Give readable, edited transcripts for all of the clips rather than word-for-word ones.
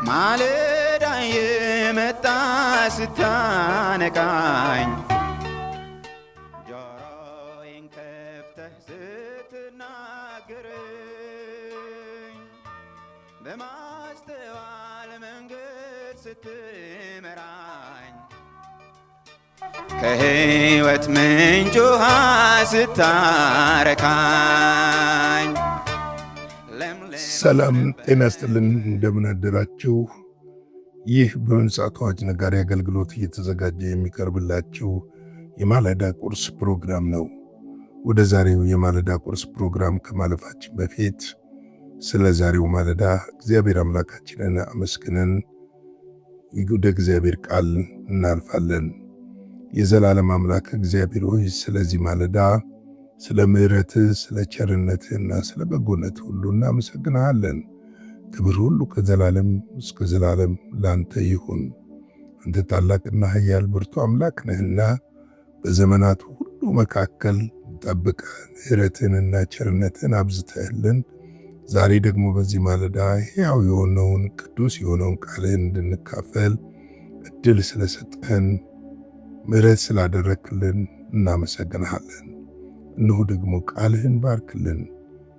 ማለዳ የመጣ ስታነቃኝ ጆሮዬን ከፍተህ ስትናገረኝ በማስተዋል መንገድ ስትመራኝ ከሕይወት ምንጭ ውሃ ስታረካኝ። ሰላም ጤና ይስጥልን፣ እንደምን አደራችሁ። ይህ በምፅዓቱ አዋጅ ነጋሪ አገልግሎት እየተዘጋጀ የሚቀርብላችሁ የማለዳ ቁርስ ፕሮግራም ነው። ወደ ዛሬው የማለዳ ቁርስ ፕሮግራም ከማለፋችን በፊት ስለ ዛሬው ማለዳ እግዚአብሔር አምላካችንን አመስግነን ወደ እግዚአብሔር ቃል እናልፋለን። የዘላለም አምላክ እግዚአብሔር ሆይ ስለዚህ ማለዳ ስለ ምሕረትህ፣ ስለ ቸርነትህና ስለ በጎነትህ ሁሉ እናመሰግንሃለን። ክብር ሁሉ ከዘላለም እስከ ዘላለም ላንተ ይሁን። አንተ ታላቅና ኃያል ብርቱ አምላክ ነህና በዘመናቱ ሁሉ መካከል ጠብቀህ ምሕረትህንና ቸርነትህን አብዝተህልን ዛሬ ደግሞ በዚህ ማለዳ ሕያው የሆነውን ቅዱስ የሆነውን ቃልህን እንድንካፈል እድል ስለሰጠህን ምሕረት ስላደረክልን እናመሰግንሃለን። እነሆ ደግሞ ቃልህን ባርክልን፣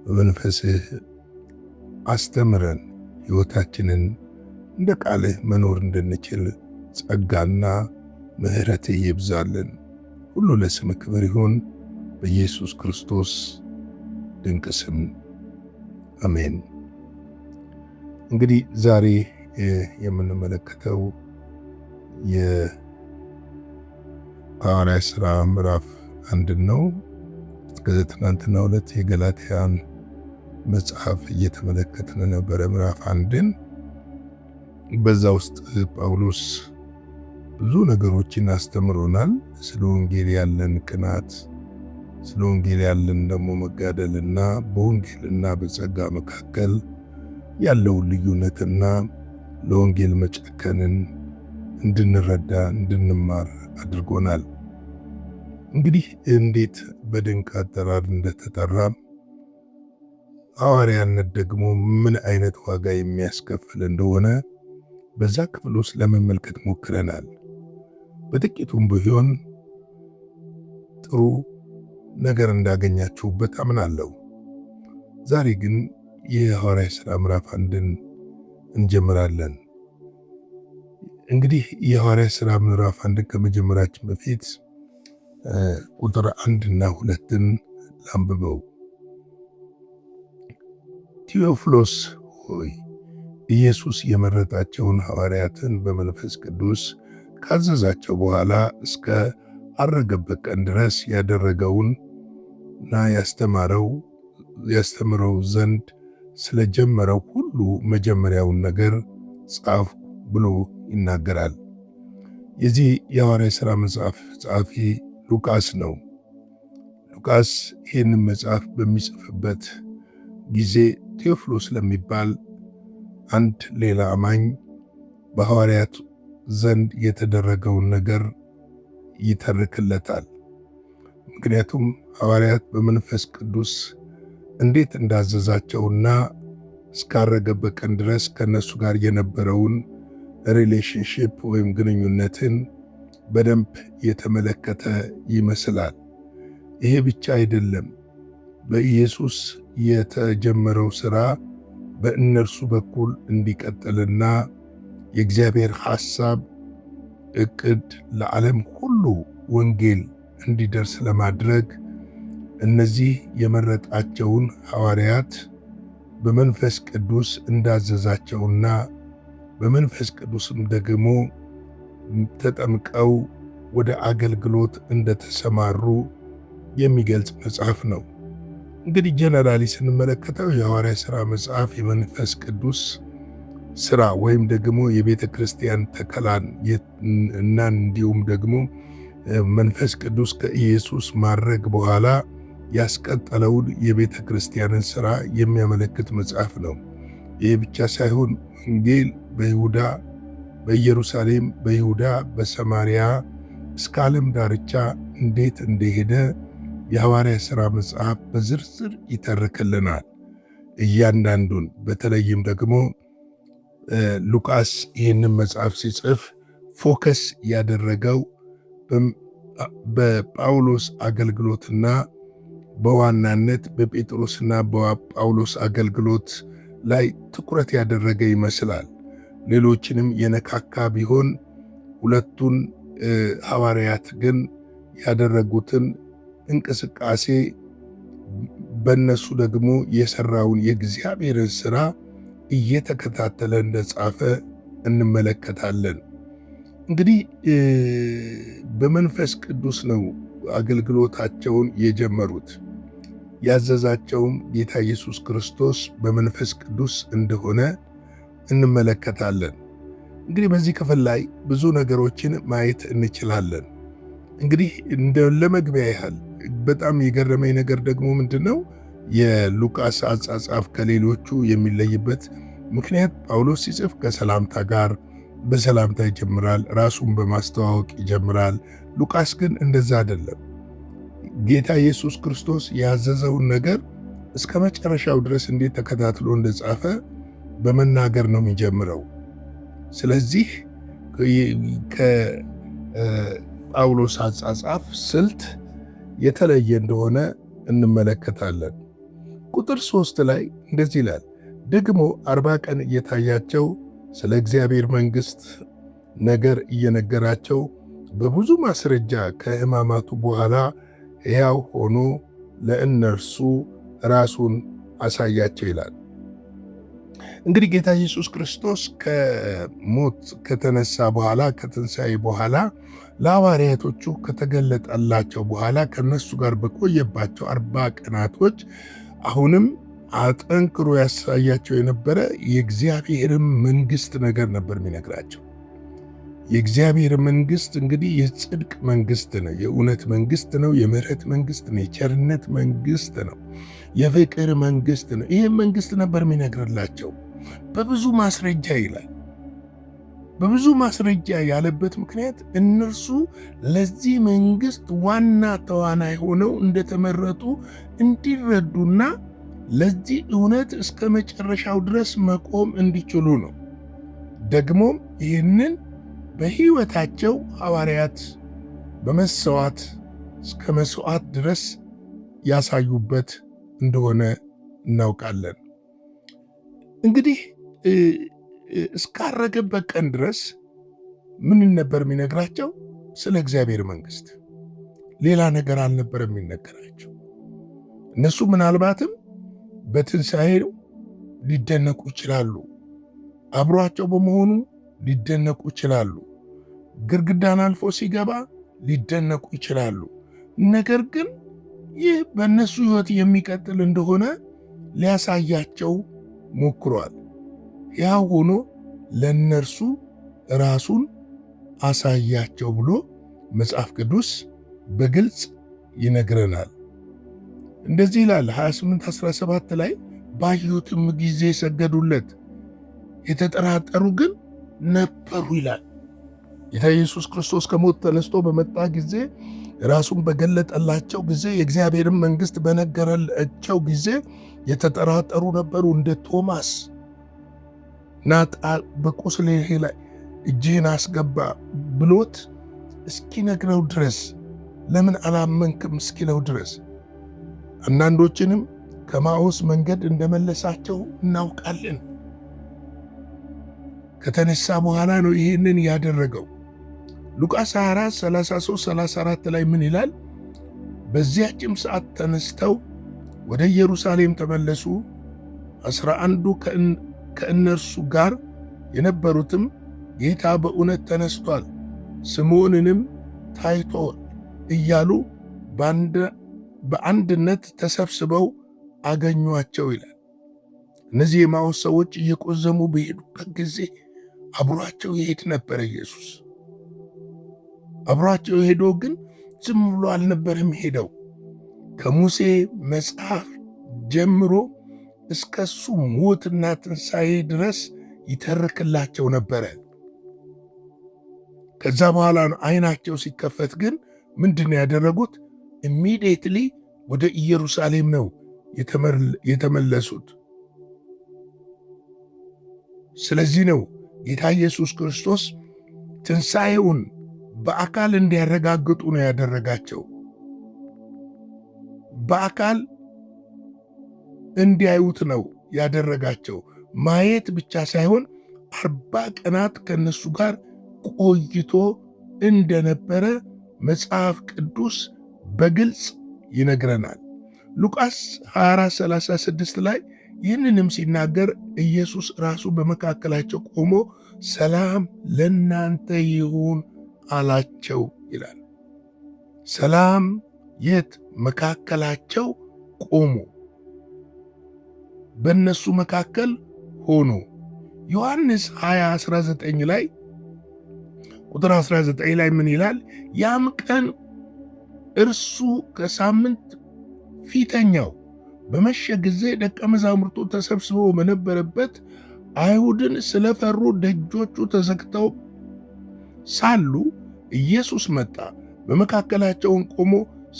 በመንፈስህ አስተምረን፣ ሕይወታችንን እንደ ቃልህ መኖር እንድንችል ጸጋና ምሕረትህ ይብዛልን። ሁሉ ለስም ክብር ይሁን፣ በኢየሱስ ክርስቶስ ድንቅ ስም አሜን። እንግዲህ ዛሬ የምንመለከተው የሐዋርያት ሥራ ምዕራፍ 1 ነው። ከትናንትናው ዕለት የገላትያን መጽሐፍ እየተመለከትን ነበረ። ምዕራፍ 1ን በዛ ውስጥ ጳውሎስ ብዙ ነገሮችን አስተምሮናል። ስለ ወንጌል ያለን ቅናት፣ ስለ ወንጌል ያለን ደግሞ መጋደልና በወንጌልና በጸጋ መካከል ያለውን ልዩነትና ለወንጌል መጨከንን እንድንረዳ እንድንማር አድርጎናል። እንግዲህ እንዴት በድንቅ አጠራር እንደተጠራ ሐዋርያነት ደግሞ ምን አይነት ዋጋ የሚያስከፍል እንደሆነ በዛ ክፍል ውስጥ ለመመልከት ሞክረናል። በጥቂቱም ቢሆን ጥሩ ነገር እንዳገኛችሁበት አምናለሁ። ዛሬ ግን የሐዋርያት ሥራ ምዕራፍ 1ን እንጀምራለን። እንግዲህ የሐዋርያት ሥራ ምዕራፍ 1 ከመጀመራችን በፊት ቁጥር 1 እና 2ን ላንብበው። ቴዎፍሎስ ሆይ ኢየሱስ የመረጣቸውን ሐዋርያትን በመንፈስ ቅዱስ ካዘዛቸው በኋላ እስከ አረገበት ቀን ድረስ ያደረገውንና ያስተምረው ዘንድ ስለጀመረው ሁሉ መጀመሪያውን ነገር ጻፍ ብሎ ይናገራል። የዚህ የሐዋርያት ሥራ መጽሐፍ ጸሐፊ ሉቃስ ነው። ሉቃስ ይህንን መጽሐፍ በሚጽፍበት ጊዜ ቴዎፍሎስ ለሚባል አንድ ሌላ አማኝ በሐዋርያት ዘንድ የተደረገውን ነገር ይተርክለታል። ምክንያቱም ሐዋርያት በመንፈስ ቅዱስ እንዴት እንዳዘዛቸውና እስካረገበት ቀን ድረስ ከነሱ ጋር የነበረውን ሪሌሽንሺፕ ወይም ግንኙነትን በደንብ የተመለከተ ይመስላል። ይሄ ብቻ አይደለም። በኢየሱስ የተጀመረው ሥራ በእነርሱ በኩል እንዲቀጥልና የእግዚአብሔር ሐሳብ ዕቅድ ለዓለም ሁሉ ወንጌል እንዲደርስ ለማድረግ እነዚህ የመረጣቸውን ሐዋርያት በመንፈስ ቅዱስ እንዳዘዛቸውና በመንፈስ ቅዱስም ደግሞ ተጠምቀው ወደ አገልግሎት እንደተሰማሩ የሚገልጽ መጽሐፍ ነው። እንግዲህ ጀነራሊ ስንመለከተው የሐዋርያት ሥራ መጽሐፍ የመንፈስ ቅዱስ ሥራ ወይም ደግሞ የቤተ ክርስቲያን ተከላን እና እንዲሁም ደግሞ መንፈስ ቅዱስ ከኢየሱስ ማድረግ በኋላ ያስቀጠለውን የቤተ ክርስቲያንን ሥራ የሚያመለክት መጽሐፍ ነው። ይህ ብቻ ሳይሆን ወንጌል በይሁዳ፣ በኢየሩሳሌም፣ በይሁዳ፣ በሰማርያ እስከ ዓለም ዳርቻ እንዴት እንደሄደ የሐዋርያት ሥራ መጽሐፍ በዝርዝር ይተርክልናል። እያንዳንዱን በተለይም ደግሞ ሉቃስ ይህንን መጽሐፍ ሲጽፍ ፎከስ ያደረገው በጳውሎስ አገልግሎትና በዋናነት በጴጥሮስና በጳውሎስ አገልግሎት ላይ ትኩረት ያደረገ ይመስላል። ሌሎችንም የነካካ ቢሆን ሁለቱን ሐዋርያት ግን ያደረጉትን እንቅስቃሴ በእነሱ ደግሞ የሰራውን የእግዚአብሔርን ሥራ እየተከታተለ እንደጻፈ እንመለከታለን። እንግዲህ በመንፈስ ቅዱስ ነው አገልግሎታቸውን የጀመሩት። ያዘዛቸውም ጌታ ኢየሱስ ክርስቶስ በመንፈስ ቅዱስ እንደሆነ እንመለከታለን። እንግዲህ በዚህ ክፍል ላይ ብዙ ነገሮችን ማየት እንችላለን። እንግዲህ ለመግቢያ ያህል በጣም የገረመኝ ነገር ደግሞ ምንድነው? የሉቃስ አጻጻፍ ከሌሎቹ የሚለይበት ምክንያት ጳውሎስ ሲጽፍ ከሰላምታ ጋር በሰላምታ ይጀምራል፣ ራሱን በማስተዋወቅ ይጀምራል። ሉቃስ ግን እንደዛ አይደለም። ጌታ ኢየሱስ ክርስቶስ ያዘዘውን ነገር እስከ መጨረሻው ድረስ እንዴት ተከታትሎ እንደጻፈ በመናገር ነው የሚጀምረው። ስለዚህ ከጳውሎስ አጻጻፍ ስልት የተለየ እንደሆነ እንመለከታለን። ቁጥር 3 ላይ እንደዚህ ይላል፣ ደግሞ 40 ቀን እየታያቸው ስለ እግዚአብሔር መንግሥት ነገር እየነገራቸው በብዙ ማስረጃ ከሕማማቱ በኋላ ሕያው ሆኖ ለእነርሱ ራሱን አሳያቸው ይላል። እንግዲህ ጌታ ኢየሱስ ክርስቶስ ከሞት ከተነሳ በኋላ ከትንሣኤ በኋላ ለሐዋርያቶቹ ከተገለጠላቸው በኋላ ከነሱ ጋር በቆየባቸው 40 ቀናቶች አሁንም አጠንክሮ ያሳያቸው የነበረ የእግዚአብሔርን መንግሥት ነገር ነበር የሚነግራቸው። የእግዚአብሔር መንግሥት እንግዲህ የጽድቅ መንግሥት ነው፣ የእውነት መንግሥት ነው፣ የምሕረት መንግሥት ነው፣ የቸርነት መንግሥት ነው፣ የፍቅር መንግሥት ነው። ይህም መንግሥት ነበር የሚነግርላቸው በብዙ ማስረጃ ይላል። በብዙ ማስረጃ ያለበት ምክንያት እነርሱ ለዚህ መንግሥት ዋና ተዋናይ ሆነው እንደተመረጡ እንዲረዱና ለዚህ እውነት እስከ መጨረሻው ድረስ መቆም እንዲችሉ ነው። ደግሞም ይህንን በሕይወታቸው ሐዋርያት በመሰዋት እስከ መሥዋዕት ድረስ ያሳዩበት እንደሆነ እናውቃለን። እንግዲህ እስካረገበት ቀን ድረስ ምን ነበር የሚነግራቸው? ስለ እግዚአብሔር መንግሥት። ሌላ ነገር አልነበረም የሚነገራቸው። እነሱ ምናልባትም በትንሣኤው ሊደነቁ ይችላሉ። አብሯቸው በመሆኑ ሊደነቁ ይችላሉ። ግድግዳን አልፎ ሲገባ ሊደነቁ ይችላሉ። ነገር ግን ይህ በእነሱ ሕይወት የሚቀጥል እንደሆነ ሊያሳያቸው ሞክሯል። ያው ሆኖ ለእነርሱ ራሱን አሳያቸው ብሎ መጽሐፍ ቅዱስ በግልጽ ይነግረናል። እንደዚህ ይላል 28:17 ላይ ባዩትም ጊዜ ሰገዱለት፣ የተጠራጠሩ ግን ነበሩ ይላል። ጌታ ኢየሱስ ክርስቶስ ከሞት ተነስቶ በመጣ ጊዜ ራሱን በገለጠላቸው ጊዜ የእግዚአብሔርን መንግሥት በነገረላቸው ጊዜ የተጠራጠሩ ነበሩ። እንደ ቶማስ ናጣ በቁስሌ ላይ እጅህን አስገባ ብሎት እስኪነግረው ድረስ ለምን አላመንክም እስኪለው ድረስ አንዳንዶችንም ከማዖስ መንገድ እንደመለሳቸው እናውቃለን። ከተነሳ በኋላ ነው ይህንን ያደረገው። ሉቃስ 24:33-34 ላይ ምን ይላል? በዚያችም ሰዓት ተነስተው ወደ ኢየሩሳሌም ተመለሱ። 11ዱ ከእነርሱ ጋር የነበሩትም ጌታ በእውነት ተነስቷል፣ ስምዖንንም ታይቶአል እያሉ በአንድነት ተሰብስበው አገኟቸው ይላል። እነዚህ የማዖስ ሰዎች እየቆዘሙ በሄዱበት ጊዜ አብሯቸው ይሄድ ነበረ። ኢየሱስ አብሯቸው ሄዶ ግን ዝም ብሎ አልነበረም ሄደው። ከሙሴ መጽሐፍ ጀምሮ እስከ እሱ ሞትና ትንሣኤ ድረስ ይተርክላቸው ነበረ። ከዛ በኋላ አይናቸው ሲከፈት ግን ምንድን ነው ያደረጉት? ኢሚዲየትሊ ወደ ኢየሩሳሌም ነው የተመለሱት። ስለዚህ ነው ጌታ ኢየሱስ ክርስቶስ ትንሣኤውን በአካል እንዲያረጋግጡ ነው ያደረጋቸው። በአካል እንዲያዩት ነው ያደረጋቸው። ማየት ብቻ ሳይሆን 40 ቀናት ከነሱ ጋር ቆይቶ እንደነበረ መጽሐፍ ቅዱስ በግልጽ ይነግረናል። ሉቃስ 24:36 ላይ ይህንንም ሲናገር ኢየሱስ ራሱ በመካከላቸው ቆሞ ሰላም ለእናንተ ይሁን አላቸው ይላል። ሰላም የት? መካከላቸው ቆሞ በእነሱ መካከል ሆኖ። ዮሐንስ 20:19 ላይ ቁጥር 19 ላይ ምን ይላል? ያም ቀን እርሱ ከሳምንት ፊተኛው በመሸ ጊዜ ደቀ መዛሙርቱ ተሰብስበው በነበረበት አይሁድን ስለፈሩ ደጆቹ ተዘግተው ሳሉ ኢየሱስ መጣ፣ በመካከላቸውን ቆሞ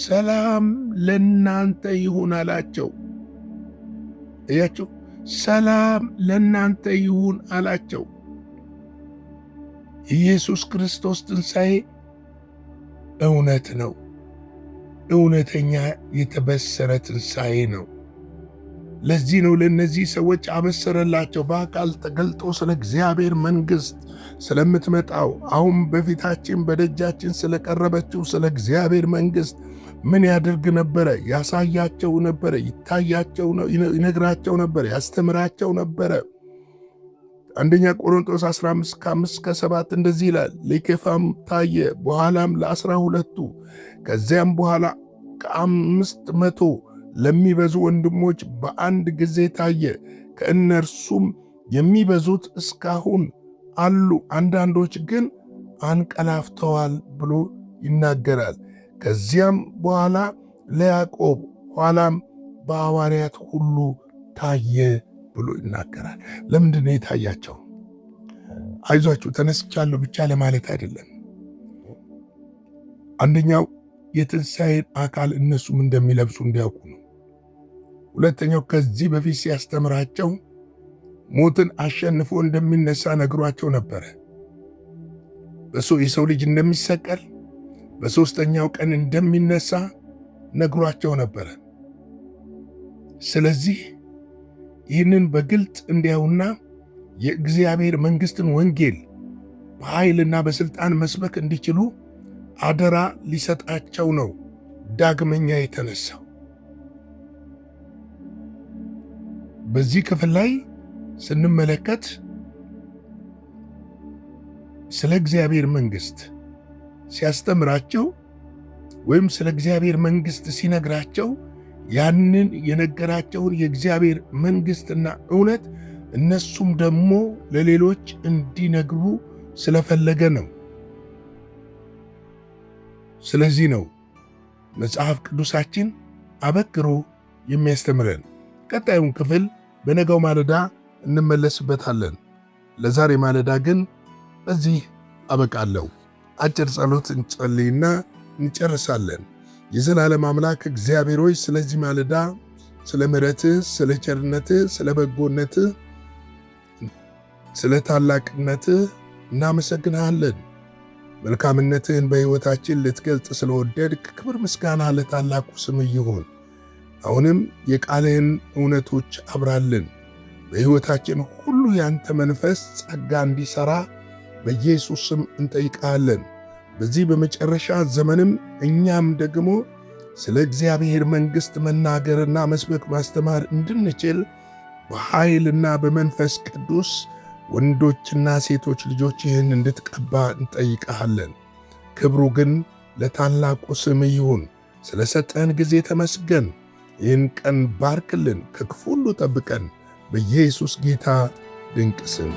ሰላም ለእናንተ ይሁን አላቸው። እያችሁ፣ ሰላም ለእናንተ ይሁን አላቸው። ኢየሱስ ክርስቶስ ትንሣኤ እውነት ነው። እውነተኛ የተበሰረ ትንሣኤ ነው። ለዚህ ነው ለእነዚህ ሰዎች አበሰረላቸው። በአካል ተገልጦ ስለ እግዚአብሔር መንግሥት ስለምትመጣው አሁን በፊታችን በደጃችን ስለቀረበችው ስለ እግዚአብሔር መንግሥት ምን ያደርግ ነበረ? ያሳያቸው ነበረ፣ ይታያቸው፣ ይነግራቸው ነበረ፣ ያስተምራቸው ነበረ። አንደኛ ቆሮንቶስ 15:5-7 እንደዚህ ይላል። ለኬፋም ታየ፣ በኋላም ለ12ቱ፣ ከዚያም በኋላ 500 ለሚበዙ ወንድሞች በአንድ ጊዜ ታየ። ከእነርሱም የሚበዙት እስካሁን አሉ፣ አንዳንዶች ግን አንቀላፍተዋል ብሎ ይናገራል። ከዚያም በኋላ ለያዕቆብ፣ ኋላም በሐዋርያት ሁሉ ታየ ብሎ ይናገራል። ለምንድን ነው የታያቸው? አይዟችሁ ተነስቻለሁ ብቻ ለማለት አይደለም። አንደኛው የትንሣኤን አካል እነሱም እንደሚለብሱ እንዲያውቁ ነው። ሁለተኛው ከዚህ በፊት ሲያስተምራቸው ሞትን አሸንፎ እንደሚነሳ ነግሯቸው ነበረ። የሰው ልጅ እንደሚሰቀል በሦስተኛው ቀን እንደሚነሳ ነግሯቸው ነበረ። ስለዚህ ይህንን በግልጥ እንዲያውና የእግዚአብሔር መንግሥትን ወንጌል በኃይልና በሥልጣን መስበክ እንዲችሉ አደራ ሊሰጣቸው ነው ዳግመኛ የተነሳው። በዚህ ክፍል ላይ ስንመለከት ስለ እግዚአብሔር መንግሥት ሲያስተምራቸው ወይም ስለ እግዚአብሔር መንግሥት ሲነግራቸው ያንን የነገራቸውን የእግዚአብሔር መንግሥትና እውነት እነሱም ደግሞ ለሌሎች እንዲነግሩ ስለፈለገ ነው። ስለዚህ ነው መጽሐፍ ቅዱሳችን አበክሮ የሚያስተምረን። ቀጣዩን ክፍል በነገው ማለዳ እንመለስበታለን። ለዛሬ ማለዳ ግን በዚህ አበቃለሁ። አጭር ጸሎት እንጸልይና እንጨርሳለን። የዘላለም አምላክ እግዚአብሔር ሆይ ስለዚህ ማለዳ ስለ ምሕረትህ፣ ስለ ቸርነትህ፣ ስለ በጎነትህ፣ ስለ ታላቅነትህ እናመሰግንሃለን። መልካምነትህን በሕይወታችን ልትገልጥ ስለወደድክ ክብር ምስጋና ለታላቁ ስም ይሁን። አሁንም የቃልህን እውነቶች አብራልን። በሕይወታችን ሁሉ ያንተ መንፈስ ጸጋ እንዲሠራ በኢየሱስ ስም እንጠይቃለን። በዚህ በመጨረሻ ዘመንም እኛም ደግሞ ስለ እግዚአብሔር መንግሥት መናገርና መስበክ ማስተማር እንድንችል በኃይልና በመንፈስ ቅዱስ ወንዶችና ሴቶች ልጆችህን እንድትቀባ እንጠይቀሃለን። ክብሩ ግን ለታላቁ ስም ይሁን። ስለ ሰጠን ጊዜ ተመስገን። ይህን ቀን ባርክልን፣ ከክፉ ሁሉ ጠብቀን። በኢየሱስ ጌታ ድንቅ ስም